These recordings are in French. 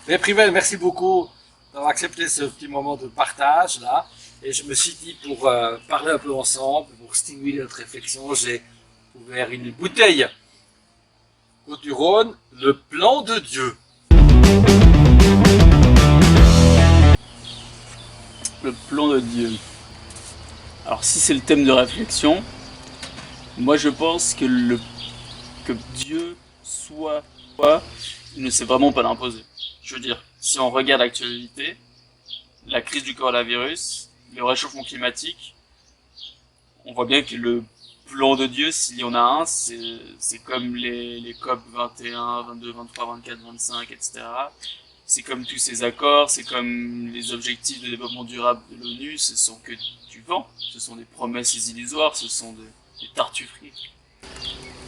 Mais Privel, merci beaucoup d'avoir accepté ce petit moment de partage là. Et je me suis dit pour parler un peu ensemble, pour stimuler notre réflexion, j'ai ouvert une bouteille Côte du Rhône, le plan de Dieu. Le plan de Dieu. Alors si c'est le thème de réflexion, moi je pense que Dieu soit quoi, il ne sait vraiment pas l'imposer. Je veux dire, si on regarde l'actualité, la crise du coronavirus, le réchauffement climatique, on voit bien que le plan de Dieu, s'il y en a un, c'est comme les COP 21, 22, 23, 24, 25, etc. C'est comme tous ces accords, c'est comme les objectifs de développement durable de l'ONU, ce sont que du vent, ce sont des promesses illusoires, ce sont des tartufferies.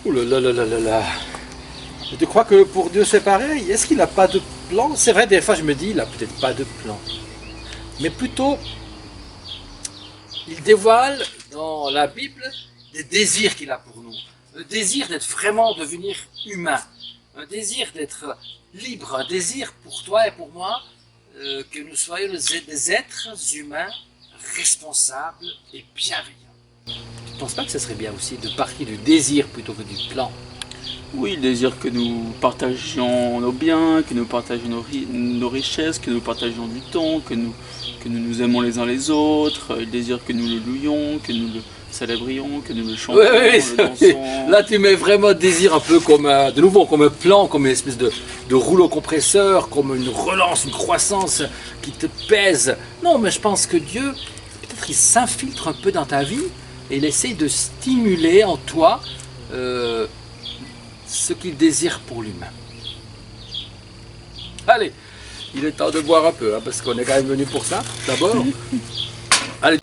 Ouh là là là là là là. Et tu crois que pour Dieu c'est pareil? Est-ce qu'il n'a pas de plan? C'est vrai, des fois je me dis, il n'a peut-être pas de plan. Mais plutôt, il dévoile dans la Bible des désirs qu'il a pour nous. Le désir d'être vraiment devenir humain. Un désir d'être libre. Un désir pour toi et pour moi que nous soyons des êtres humains responsables et bienveillants. Tu ne penses pas que ce serait bien aussi de partir du désir plutôt que du plan? Oui, il désire que nous partagions nos biens, que nous partagions nos richesses, que nous partagions du temps, que nous nous aimons les uns les autres. Il désire que nous le louions, que nous le célébrions, que nous le chantions, le dansons. Là tu mets vraiment désir un peu comme, de nouveau, comme un plan, comme une espèce de rouleau compresseur, comme une relance, une croissance qui te pèse. Non, mais je pense que Dieu, peut-être il s'infiltre un peu dans ta vie et il essaye de stimuler en toi ce qu'il désire pour l'humain. Allez, il est temps de boire un peu, hein, parce qu'on est quand même venu pour ça, d'abord. Allez.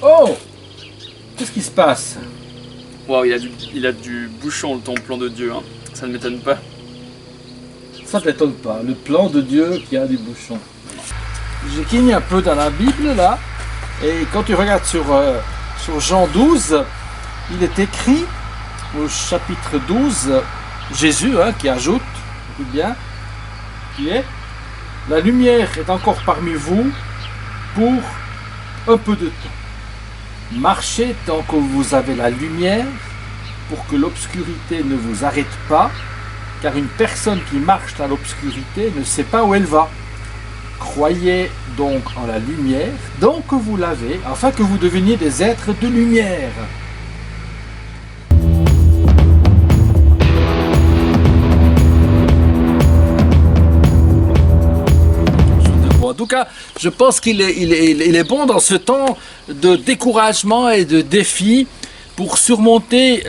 Oh! Qu'est-ce qui se passe? Wow, il a du bouchon ton plan de Dieu, hein. Ça ne m'étonne pas. Ça ne t'étonne pas, le plan de Dieu qui a des bouchons. J'ai cligné un peu dans la Bible là, et quand tu regardes sur Jean 12, il est écrit au chapitre 12, Jésus qui ajoute, écoute bien, qui est: la lumière est encore parmi vous pour un peu de temps. Marchez tant que vous avez la lumière pour que l'obscurité ne vous arrête pas, car une personne qui marche dans l'obscurité ne sait pas où elle va. Croyez donc en la lumière, donc que vous l'avez, afin que vous deveniez des êtres de lumière. En tout cas, je pense qu'il est bon dans ce temps de découragement et de défi pour surmonter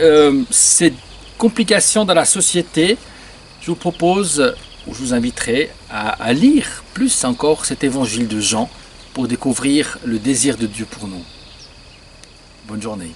ces complications dans la société. Je vous propose, ou je vous inviterai à lire plus encore cet évangile de Jean pour découvrir le désir de Dieu pour nous. Bonne journée.